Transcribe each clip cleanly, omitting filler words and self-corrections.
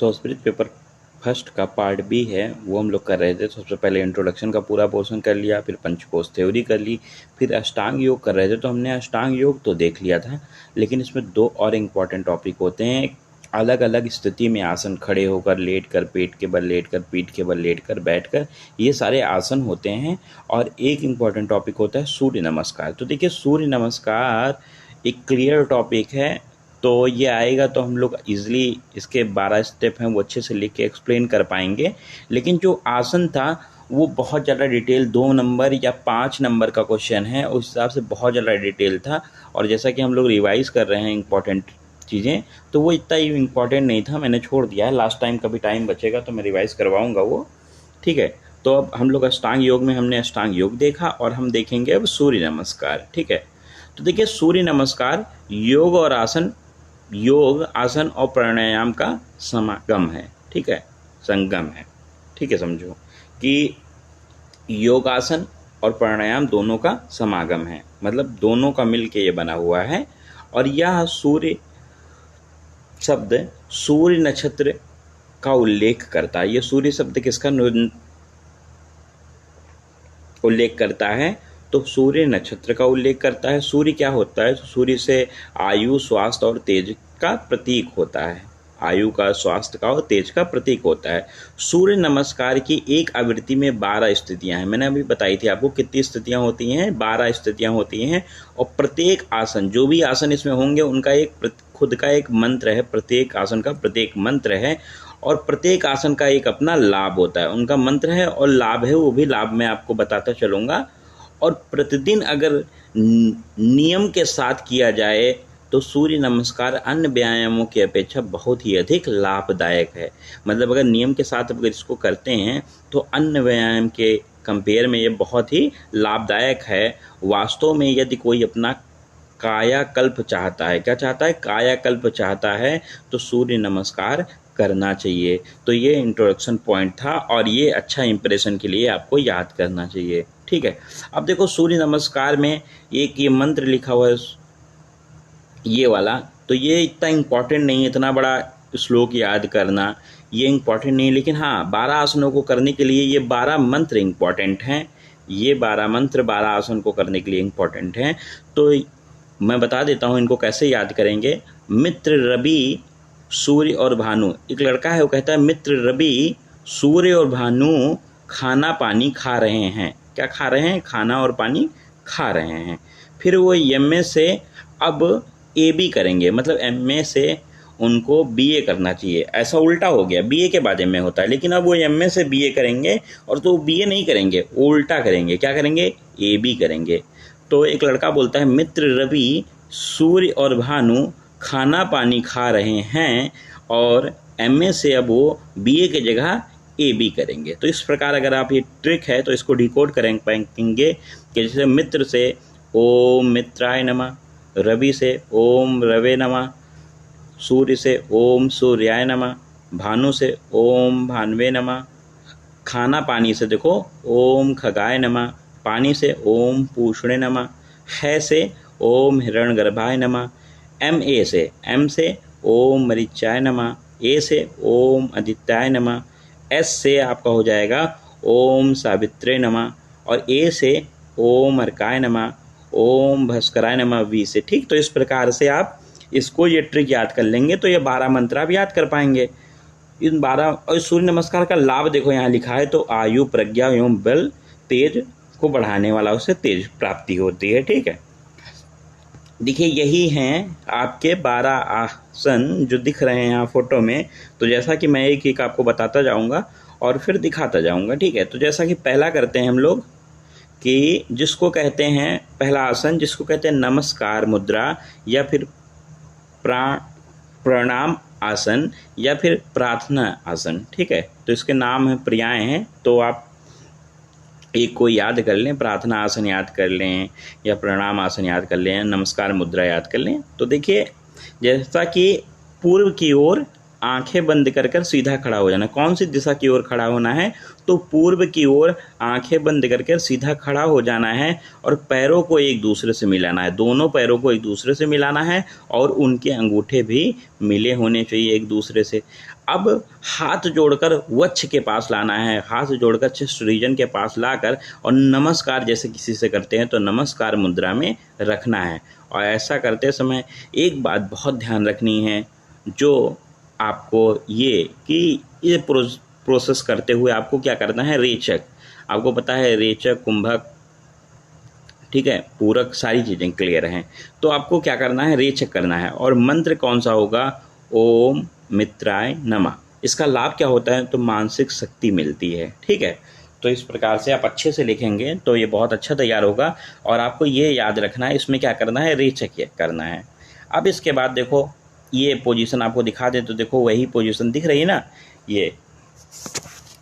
Sanskrit paper first का part B है वो हम लोग कर रहे थे। सबसे पहले इंट्रोडक्शन का पूरा पोर्शन कर लिया, फिर पंचकोश थ्योरी कर ली, फिर अष्टांग योग कर रहे थे। तो हमने अष्टांग योग तो देख लिया था, लेकिन इसमें दो और इम्पॉर्टेंट टॉपिक होते हैं। अलग अलग स्थिति में आसन, खड़े होकर, लेट कर, पेट के बल लेट कर, पीठ के बल लेट कर, बैठ कर, ये सारे आसन होते हैं। और एक इम्पॉर्टेंट टॉपिक होता है सूर्य नमस्कार। तो देखिए, सूर्य नमस्कार एक क्लियर टॉपिक है, तो ये आएगा तो हम लोग इजीली इसके 12 स्टेप हैं वो अच्छे से लिख के एक्सप्लेन कर पाएंगे। लेकिन जो आसन था वो बहुत ज़्यादा डिटेल, 2 नंबर या 5 नंबर का क्वेश्चन है, उस हिसाब से बहुत ज़्यादा डिटेल था। और जैसा कि हम लोग रिवाइज कर रहे हैं इंपॉर्टेंट चीज़ें, तो वो इतना इम्पॉर्टेंट नहीं था, मैंने छोड़ दिया है। लास्ट टाइम कभी टाइम बचेगा तो मैं रिवाइज करवाऊँगा वो, ठीक है। तो अब हम लोग अष्टांग योग में हमने अष्टांग योग देखा, और हम देखेंगे अब सूर्य नमस्कार, ठीक है। तो देखिए, सूर्य नमस्कार योग और आसन, योग, आसन और प्राणायाम का समागम है, ठीक है, संगम है, ठीक है। समझो कि योगासन और प्राणायाम दोनों का समागम है, मतलब दोनों का मिलके ये बना हुआ है। और यह सूर्य शब्द सूर्य नक्षत्र का उल्लेख करता है। ये सूर्य शब्द किसका उल्लेख करता है? तो सूर्य नक्षत्र का उल्लेख करता है। सूर्य क्या होता है? तो सूर्य से आयु, स्वास्थ्य और तेज का प्रतीक होता है। आयु का, स्वास्थ्य का और तेज का प्रतीक होता है। सूर्य नमस्कार की एक आवृत्ति में 12 स्थितियां हैं। मैंने अभी बताई थी आपको कितनी स्थितियां होती हैं, 12 स्थितियां होती हैं। और प्रत्येक आसन, जो भी आसन इसमें होंगे, उनका एक खुद का एक मंत्र है। प्रत्येक आसन का प्रत्येक मंत्र है, और प्रत्येक आसन का एक अपना लाभ होता है। उनका मंत्र है और लाभ है, वो भी लाभ मैं आपको बताता चलूँगा। और प्रतिदिन अगर नियम के साथ किया जाए तो सूर्य नमस्कार अन्य व्यायामों की अपेक्षा बहुत ही अधिक लाभदायक है। मतलब अगर नियम के साथ अगर इसको करते हैं तो अन्य व्यायाम के कंपेयर में ये बहुत ही लाभदायक है। वास्तव में यदि कोई अपना कायाकल्प चाहता है, क्या चाहता है? कायाकल्प चाहता है, तो सूर्य नमस्कार करना चाहिए। तो ये इंट्रोडक्शन पॉइंट था, और ये अच्छा इंप्रेशन के लिए आपको याद करना चाहिए, ठीक है। अब देखो, सूर्य नमस्कार में एक ये मंत्र लिखा हुआ है, ये वाला, तो ये इतना इम्पॉर्टेंट नहीं है, इतना बड़ा श्लोक याद करना ये इम्पॉर्टेंट नहीं है। लेकिन हाँ, 12 आसनों को करने के लिए ये 12 मंत्र इम्पॉर्टेंट हैं। ये 12 मंत्र 12 आसन को करने के लिए इम्पॉर्टेंट हैं। तो मैं बता देता हूँ इनको कैसे याद करेंगे। मित्र, रवि, सूर्य और भानु। एक लड़का है, वो कहता है मित्र, रवि, सूर्य और भानु खाना पानी खा रहे हैं। क्या खा रहे हैं? खाना और पानी खा रहे हैं। फिर वो एमए से अब AB करेंगे, मतलब एमए से उनको BA करना चाहिए। ऐसा उल्टा हो गया, BA के बाद एमए होता है, लेकिन अब वो एमए से BA करेंगे, और तो BA नहीं करेंगे, उल्टा करेंगे। क्या करेंगे? AB करेंगे। तो एक लड़का बोलता है मित्र, रवि, सूर्य और भानु खाना पानी खा रहे हैं, और एमए से अब वो BA की जगह AB करेंगे। तो इस प्रकार अगर आप, ये ट्रिक है तो इसको डिकोड करेंगे कि जैसे मित्र से ओम मित्राय नमः, रवि से ओम रवे नमः, सूर्य से ओम सूर्याय नमः, भानु से ओम भानवे नमः, खाना पानी से देखो ओम खगाय नमः, पानी से ओम पूषणे नमः, है से ओम हिरण्यगर्भाय नमः, MA से, M से ओम मरीचाय नमः, A से ओम आदित्याय नमः, S से आपका हो जाएगा ओम सावित्रे नमः, और A से ओम अर्काय नमः, ओम भास्कराय नमः, V से, ठीक। तो इस प्रकार से आप इसको, ये ट्रिक याद कर लेंगे तो ये 12 मंत्र आप याद कर पाएंगे। इन 12, और सूर्य नमस्कार का लाभ देखो यहाँ लिखा है, तो आयु, प्रज्ञा एवं बल, तेज को बढ़ाने वाला, उससे तेज प्राप्ति होती है, ठीक है। देखिए, यही हैं आपके 12 आसन जो दिख रहे हैं यहाँ फोटो में। तो जैसा कि मैं एक एक आपको बताता जाऊँगा और फिर दिखाता जाऊँगा, ठीक है। तो जैसा कि पहला करते हैं हम लोग, कि जिसको कहते हैं पहला आसन, जिसको कहते हैं नमस्कार मुद्रा, या फिर प्रणाम आसन, या फिर प्रार्थना आसन, ठीक है। तो इसके नाम है, क्रियाएं हैं, तो आप एक को याद कर लें, प्रार्थना आसन याद कर लें, या प्रणाम आसन याद कर लें, नमस्कार मुद्रा याद कर लें। तो देखिए, जैसा कि पूर्व की ओर आंखें बंद कर कर सीधा खड़ा हो जाना। कौन सी दिशा की ओर खड़ा होना है? तो पूर्व की ओर आंखें बंद करके सीधा खड़ा हो जाना है और पैरों को एक दूसरे से मिलाना है। दोनों पैरों को एक दूसरे से मिलाना है और उनके अंगूठे भी मिले होने चाहिए एक दूसरे से। अब हाथ जोड़कर वक्ष के पास लाना है, हाथ जोड़कर चेस्ट रीजन के पास लाकर और नमस्कार जैसे किसी से करते हैं तो नमस्कार मुद्रा में रखना है। और ऐसा करते समय एक बात बहुत ध्यान रखनी है, जो आपको ये कि ये प्रोसेस करते हुए आपको क्या करना है, रेचक, आपको पता है रेचक, कुंभक, ठीक है, पूरक, सारी चीज़ें क्लियर हैं। तो आपको क्या करना है, रेचक करना है। और मंत्र कौन सा होगा, ओम मित्राय नमः। इसका लाभ क्या होता है, तो मानसिक शक्ति मिलती है, ठीक है। तो इस प्रकार से आप अच्छे से लिखेंगे तो ये बहुत अच्छा तैयार होगा। और आपको ये याद रखना है, इसमें क्या करना है, रेचक करना है। अब इसके बाद देखो ये पोजीशन आपको दिखा दे तो देखो वही पोजीशन दिख रही है ना, ये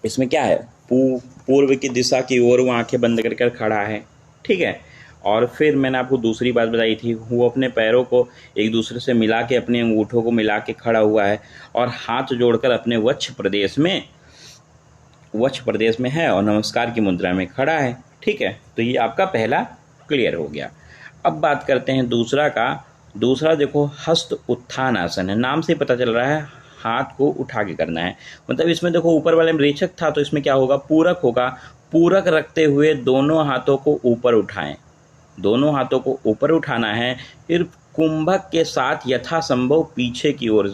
इसमें क्या है, पूर्व की दिशा की ओर वो आंखें बंद करके खड़ा है, ठीक है। और फिर मैंने आपको दूसरी बात बताई थी, वो अपने पैरों को एक दूसरे से मिला के, अपने अंगूठों को मिला के खड़ा हुआ है और हाथ जोड़कर अपने वक्ष प्रदेश में है और नमस्कार की मुद्रा में खड़ा है, ठीक है। तो ये आपका पहला क्लियर हो गया। अब बात करते हैं दूसरा का। दूसरा देखो हस्त उत्थान आसन है, नाम से पता चल रहा है हाथ को उठा के करना है। मतलब इसमें देखो ऊपर वाले में रेचक था तो इसमें क्या होगा, पूरक होगा। पूरक रखते हुए दोनों हाथों को ऊपर उठाएं, दोनों हाथों को ऊपर उठाना है। फिर कुंभक के साथ यथासंभव पीछे की ओर,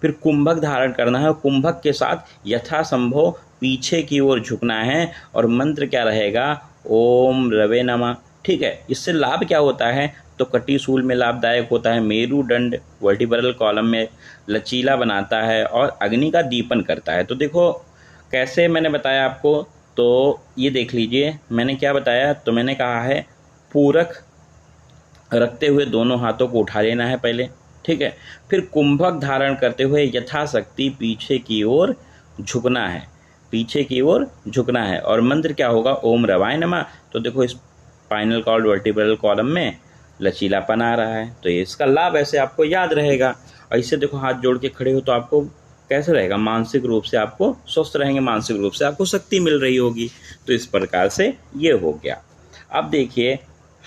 फिर कुंभक धारण करना है। कुंभक के साथ यथासंभव पीछे की ओर झुकना है और मंत्र क्या रहेगा, ओम रवे नमः, ठीक है। इससे लाभ क्या होता है, तो कटिशूल में लाभदायक होता है, मेरुदंड वर्टिब्रल कॉलम में लचीला बनाता है और अग्नि का दीपन करता है। तो देखो कैसे मैंने बताया आपको, तो ये देख लीजिए मैंने क्या बताया। तो मैंने कहा है पूरक रखते हुए दोनों हाथों को उठा लेना है पहले, ठीक है। फिर कुंभक धारण करते हुए यथाशक्ति पीछे की ओर झुकना है, पीछे की ओर झुकना है। और मंत्र क्या होगा, ओम रवाय नमः। तो देखो स्पाइनल कॉर्ड वर्टिब्रल कॉलम में लचीलापन आ रहा है, तो इसका लाभ ऐसे आपको याद रहेगा। और इससे देखो हाथ जोड़ के खड़े हो तो आपको कैसे रहेगा, मानसिक रूप से आपको स्वस्थ रहेंगे, मानसिक रूप से आपको शक्ति मिल रही होगी। तो इस प्रकार से ये हो गया। अब देखिए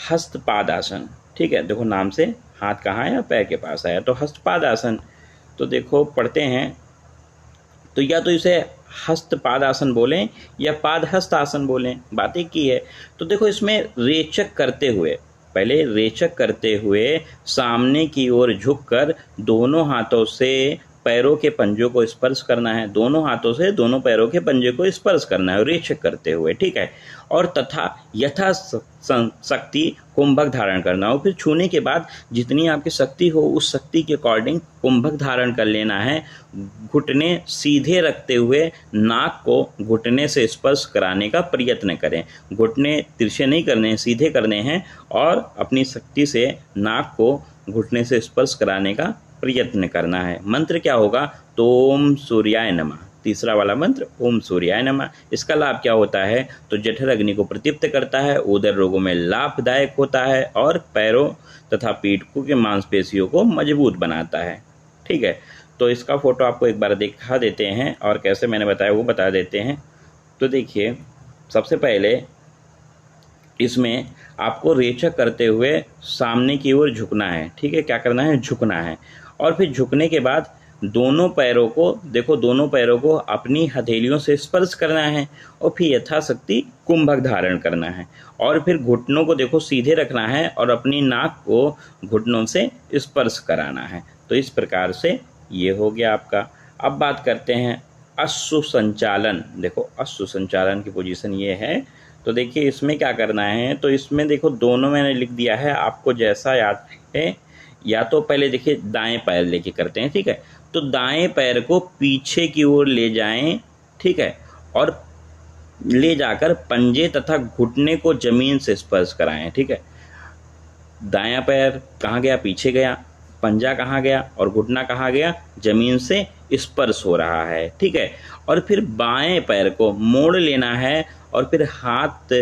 हस्तपादासन, ठीक है। देखो नाम से हाथ कहाँ है, पैर के पास आया, तो हस्तपादासन। तो देखो पढ़ते हैं, तो या तो इसे हस्तपादासन बोलें या पादहस्त आसन बोलें, बात एक ही है। तो देखो इसमें रेचक करते हुए, पहले रेचक करते हुए सामने की ओर झुककर दोनों हाथों से पैरों के पंजों को स्पर्श करना है, दोनों हाथों से दोनों पैरों के पंजे को स्पर्श करना है रेचक करते हुए, ठीक है। और तथा यथा शक्ति कुंभक धारण करना हो। फिर छूने के बाद जितनी आपकी शक्ति हो उस शक्ति के अकॉर्डिंग कुंभक धारण कर लेना है। घुटने सीधे रखते हुए नाक को घुटने से स्पर्श कराने का प्रयत्न करें। घुटने तिरछे नहीं करने हैं, सीधे करने हैं और अपनी शक्ति से नाक को घुटने से स्पर्श कराने का प्रयत्न करना है। मंत्र क्या होगा, तो ओम सूर्याय नमः। तीसरा वाला मंत्र ओम सूर्याय नमः। इसका लाभ क्या होता है, तो जठर अग्नि को प्रदीप्त करता है, उदर रोगों में लाभदायक होता है और पैरों तथा पीठ के मांसपेशियों को मजबूत बनाता है, ठीक है। तो इसका फोटो आपको एक बार दिखा देते हैं और कैसे मैंने बताया वो बता देते हैं। तो देखिए सबसे पहले इसमें आपको रेचक करते हुए सामने की ओर झुकना है, ठीक है। क्या करना है, झुकना है। और फिर झुकने के बाद दोनों पैरों को देखो, दोनों पैरों को अपनी हथेलियों से स्पर्श करना है और फिर यथाशक्ति कुंभक धारण करना है। और फिर घुटनों को देखो सीधे रखना है और अपनी नाक को घुटनों से स्पर्श कराना है। तो इस प्रकार से ये हो गया आपका। अब बात करते हैं अश्रु संचालन। देखो अश्रु संचालन की पोजीशन ये है। तो देखिए इसमें क्या करना है, तो इसमें देखो दोनों मैंने लिख दिया है, आपको जैसा याद है। या तो पहले देखिए दाएं पैर लेके करते हैं, ठीक है। तो दाएं पैर को पीछे की ओर ले जाएं, ठीक है, और ले जाकर पंजे तथा घुटने को जमीन से स्पर्श कराएं, ठीक है। दायां पैर कहाँ गया, पीछे गया, पंजा कहाँ गया और घुटना कहाँ गया, जमीन से स्पर्श हो रहा है, ठीक है। और फिर बाएं पैर को मोड़ लेना है और फिर हाथ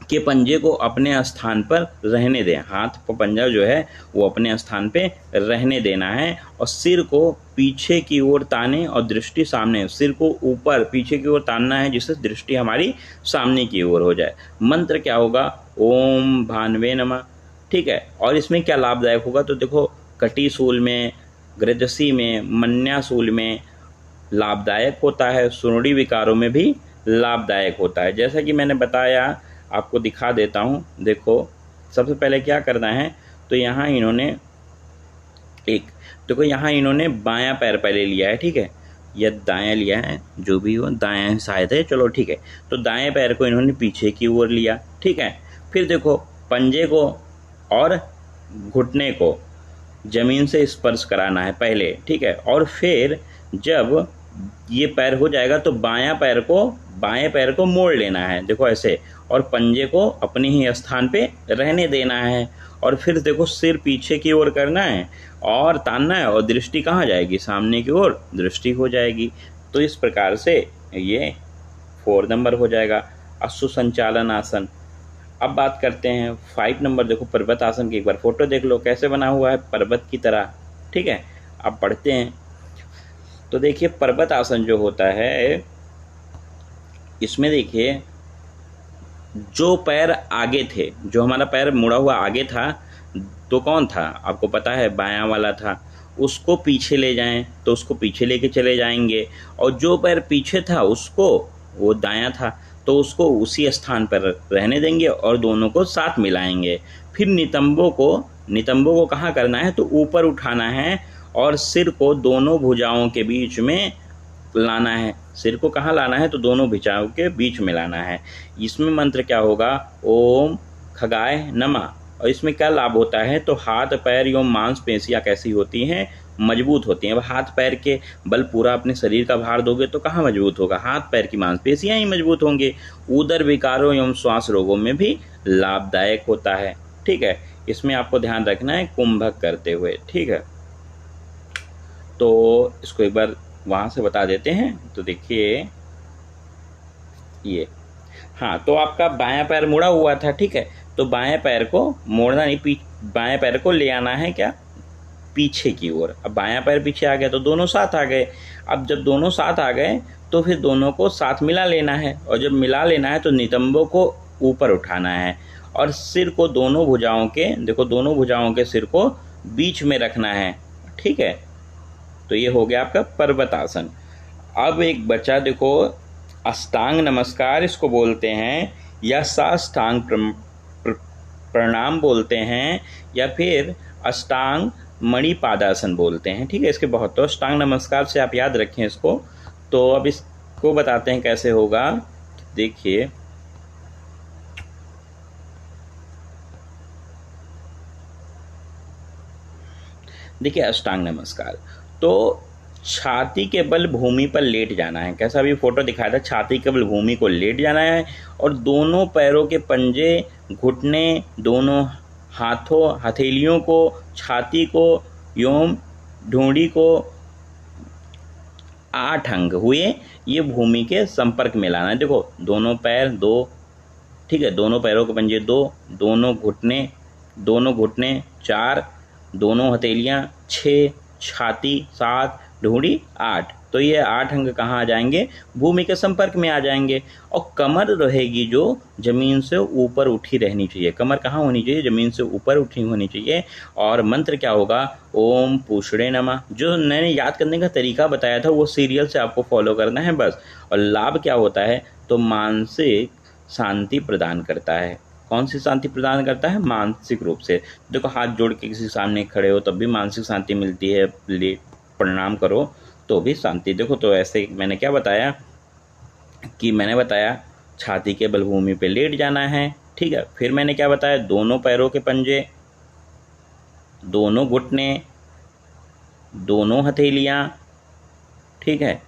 के पंजे को अपने स्थान पर रहने दें। हाथ का पंजा जो है वो अपने स्थान पे रहने देना है और सिर को पीछे की ओर ताने और दृष्टि सामने। सिर को ऊपर पीछे की ओर तानना है जिससे दृष्टि हमारी सामने की ओर हो जाए। मंत्र क्या होगा? ओम भानवे नमः। ठीक है, और इसमें क्या लाभदायक होगा? तो देखो, कटी सूल में, गृजसी में, मन्यासूल में लाभदायक होता है, सुरुड़ी विकारों में भी लाभदायक होता है। जैसा कि मैंने बताया, आपको दिखा देता हूँ। देखो, सबसे पहले क्या करना है, तो यहाँ इन्होंने देखो यहाँ इन्होंने बायां पैर पहले लिया है। ठीक है, या दायां लिया है, जो भी हो, दायां शायद है, चलो ठीक है। तो दाएं पैर को इन्होंने पीछे की ओर लिया। ठीक है, फिर देखो पंजे को और घुटने को जमीन से स्पर्श कराना है पहले। ठीक है, और फिर जब ये पैर हो जाएगा तो बाएं पैर को मोड़ लेना है, देखो ऐसे, और पंजे को अपने ही स्थान पे रहने देना है। और फिर देखो, सिर पीछे की ओर करना है और तानना है, और दृष्टि कहाँ जाएगी? सामने की ओर दृष्टि हो जाएगी। तो इस प्रकार से ये 4 नंबर हो जाएगा, अश्व संचालन आसन। अब बात करते हैं 5 नंबर। देखो, पर्वत आसन की एक बार फोटो देख लो, कैसे बना हुआ है पर्वत की तरह। ठीक है, अब पढ़ते हैं। तो देखिए, पर्वत आसन जो होता है, इसमें देखिए, जो पैर आगे थे, जो हमारा पैर मुड़ा हुआ आगे था, तो कौन था? आपको पता है, बायां वाला था। उसको पीछे ले जाएं तो उसको पीछे लेके चले जाएंगे, और जो पैर पीछे था उसको, वो दायां था, तो उसको उसी स्थान पर रहने देंगे और दोनों को साथ मिलाएंगे। फिर नितंबों को कहाँ करना है? तो ऊपर उठाना है और सिर को दोनों भुजाओं के बीच में लाना है। सिर को कहाँ लाना है? तो दोनों भुजाओं के बीच में लाना है। इसमें मंत्र क्या होगा? ओम खगाय नमः। और इसमें क्या लाभ होता है? तो हाथ पैर एवं मांसपेशियां कैसी होती हैं? मजबूत होती हैं। अब हाथ पैर के बल पूरा अपने शरीर का भार दोगे तो कहाँ मजबूत होगा? हाथ पैर की मांसपेशियां ही मजबूत होंगे। उदर विकारों एवं श्वास रोगों में भी लाभदायक होता है। ठीक है, इसमें आपको ध्यान रखना है कुंभक करते हुए। ठीक है, तो इसको एक बार वहाँ से बता देते हैं। तो देखिए ये, हाँ, तो आपका बायां पैर मुड़ा हुआ था। ठीक है, तो बाएं पैर को मोड़ना नहीं, बाएं पैर को ले आना है क्या? पीछे की ओर। अब बायां पैर पीछे आ गया तो दोनों साथ आ गए। अब जब दोनों साथ आ गए तो फिर दोनों को साथ मिला लेना है, और जब मिला लेना है तो नितंबों को ऊपर उठाना है और सिर को दोनों भुजाओं के, देखो दोनों भुजाओं के सिर को बीच में रखना है। ठीक है, तो ये हो गया आपका पर्वत आसन। अब एक बचा, देखो, अष्टांग नमस्कार इसको बोलते हैं, या साष्टांग प्रणाम बोलते हैं, या फिर अष्टांग मणिपादासन बोलते हैं। ठीक है, इसके बहुत, तो अष्टांग नमस्कार से आप याद रखें इसको। तो अब इसको बताते हैं कैसे होगा। देखिए, अष्टांग नमस्कार, तो छाती के बल भूमि पर लेट जाना है। कैसा अभी फोटो दिखाया था, छाती के बल भूमि को लेट जाना है, और दोनों पैरों के पंजे, घुटने, दोनों हाथों, हथेलियों को, छाती को एवं ढूंढी को 8 अंग हुए ये भूमि के संपर्क में लाना है। देखो, दोनों पैर 2, ठीक है, दोनों पैरों के पंजे 2, दोनों घुटने 4, दोनों हथेलियां 6, छाती 7, ढूंढी 8। तो ये 8 अंग कहाँ आ जाएंगे? भूमि के संपर्क में आ जाएंगे। और कमर रहेगी जो जमीन से ऊपर उठी रहनी चाहिए। कमर कहाँ होनी चाहिए? जमीन से ऊपर उठी होनी चाहिए। और मंत्र क्या होगा? ओम पूषणे नमः। जो मैंने याद करने का तरीका बताया था वो सीरियल से आपको फॉलो करना है बस। और लाभ क्या होता है? तो मानसिक शांति प्रदान करता है। कौन सी शांति प्रदान करता है? मानसिक रूप से। देखो, हाथ जोड़ के किसी सामने खड़े हो तब भी मानसिक शांति मिलती है, प्रणाम करो तो भी शांति। देखो, तो ऐसे मैंने क्या बताया कि मैंने बताया छाती के बल भूमि पे लेट जाना है। ठीक है, फिर मैंने क्या बताया? दोनों पैरों के पंजे, दोनों घुटने, दोनों हथेलियां, ठीक है,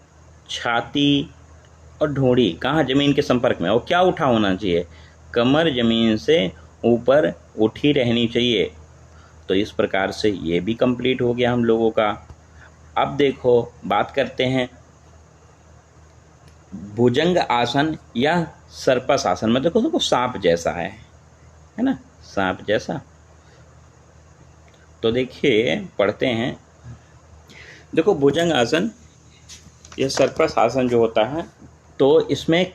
छाती और ढूंढी कहाँ? जमीन के संपर्क में। और क्या उठा होना चाहिए? कमर जमीन से ऊपर उठी रहनी चाहिए। तो इस प्रकार से ये भी कंप्लीट हो गया हम लोगों का। अब देखो, बात करते हैं भुजंग आसन या सर्पस आसन, मतलब देखो सांप जैसा है ना, सांप जैसा। तो देखिए पढ़ते हैं, देखो भुजंग आसन या सर्पस आसन जो होता है, तो इसमें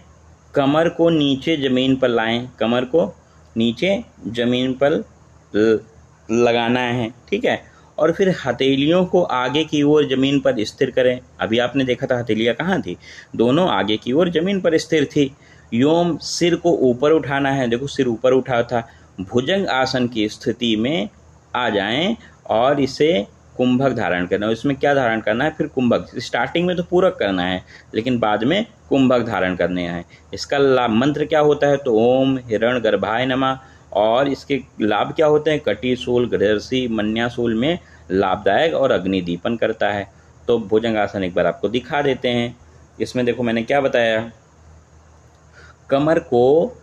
कमर को नीचे ज़मीन पर लाएं, कमर को नीचे ज़मीन पर लगाना है, ठीक है। और फिर हथेलियों को आगे की ओर ज़मीन पर स्थिर करें। अभी आपने देखा था हथेलियाँ कहाँ थी, दोनों आगे की ओर ज़मीन पर स्थिर थी। योम सिर को ऊपर उठाना है, देखो सिर ऊपर उठा था। भुजंग आसन की स्थिति में आ जाएं और इसे कुंभक धारण करना है। इसमें क्या धारण करना है, फिर कुंभक। स्टार्टिंग में तो पूरक करना है, लेकिन बाद में कुंभक धारण करने हैं। इसका मंत्र क्या होता है, तो ओम हिरण गर्भाय नमः। और इसके लाभ क्या होते हैं, कटी शूल, गृहर्षि, मन्याशूल में लाभदायक और अग्निदीपन करता है। तो भुजंगासन एक बार आपको दिखा देते हैं। इसमें देखो मैंने क्या बताया, कमर को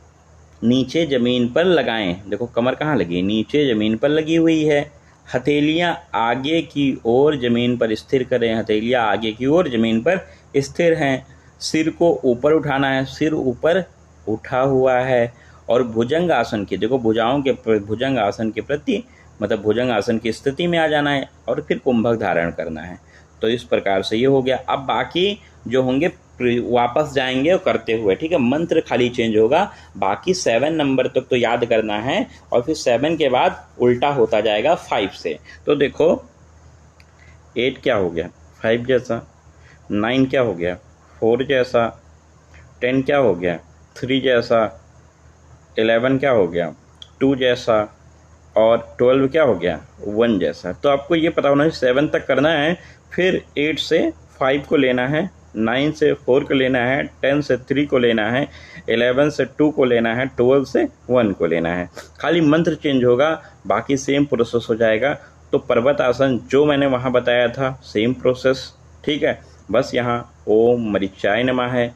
नीचे ज़मीन पर लगाएं। देखो कमर कहाँ लगी, नीचे ज़मीन पर लगी हुई है। हथेलियाँ आगे की ओर ज़मीन पर स्थिर करें, हथेलियाँ आगे की ओर ज़मीन पर स्थिर हैं। सिर को ऊपर उठाना है, सिर ऊपर उठा हुआ है। और भुजंग आसन की, देखो भुजंग आसन के प्रति, मतलब भुजंग आसन की स्थिति में आ जाना है और फिर कुंभक धारण करना है। तो इस प्रकार से ये हो गया। अब बाकी जो होंगे वापस जाएंगे और करते हुए, ठीक है। मंत्र खाली चेंज होगा, बाकी 7 नंबर तक तो याद करना है और फिर 7 के बाद उल्टा होता जाएगा 5 से। तो देखो 8 क्या हो गया, 5 जैसा। 9 क्या हो गया, 4 जैसा। 10 क्या हो गया, 3 जैसा। 11 क्या हो गया, 2 जैसा। और 12 क्या हो गया, 1 जैसा। तो आपको ये पता होना है 7 तक करना है, फिर 8 से 5 को लेना है, 9 से 4 को लेना है, 10 से 3 को लेना है, 11 से 2 को लेना है, 12 से 1 को लेना है। खाली मंत्र चेंज होगा, बाकी सेम प्रोसेस हो जाएगा। तो पर्वत आसन जो मैंने वहाँ बताया था सेम प्रोसेस, ठीक है। बस यहाँ ओम मरीचाय नमः है,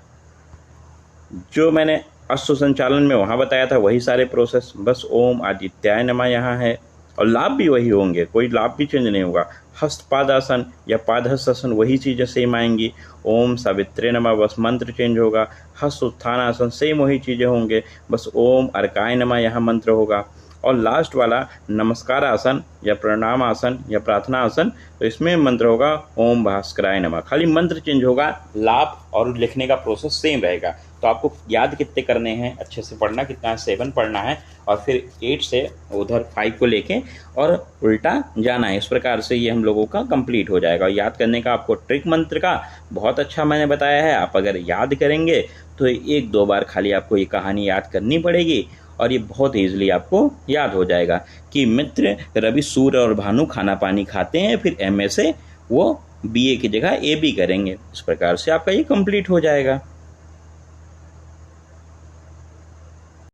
जो मैंने अश्व संचालन में वहाँ बताया था वही सारे प्रोसेस, बस ओम आदित्याय नमः यहाँ है। और लाभ भी वही होंगे, कोई लाभ भी चेंज नहीं होगा। हस्तपादासन या पादहस्तासन वही चीज़ें सेम आएंगी। ओम सावित्रे नमः, बस मंत्र चेंज होगा। हस्त उत्थान आसन सेम वही चीज़ें होंगे, बस ओम अर्काय नमः यहाँ मंत्र होगा। और लास्ट वाला नमस्कार आसन या प्रणाम आसन या प्रार्थना आसन, तो इसमें मंत्र होगा ओम भास्कराय नमः। खाली मंत्र चेंज होगा, लाभ और लिखने का प्रोसेस सेम रहेगा। तो आपको याद कितने करने हैं, अच्छे से पढ़ना कितना है, 7 पढ़ना है और फिर 8 से उधर 5 को लेके और उल्टा जाना है। इस प्रकार से ये हम लोगों का कंप्लीट हो जाएगा। याद करने का आपको ट्रिक मंत्र का बहुत अच्छा मैंने बताया है। आप अगर याद करेंगे तो 1-2 बार खाली आपको ये कहानी याद करनी पड़ेगी और ये बहुत ईजिली आपको याद हो जाएगा कि मित्र रवि सूर्य और भानु खाना पानी खाते हैं, फिर MA से वो BA की जगह AB करेंगे। इस प्रकार से आपका ये कंप्लीट हो जाएगा।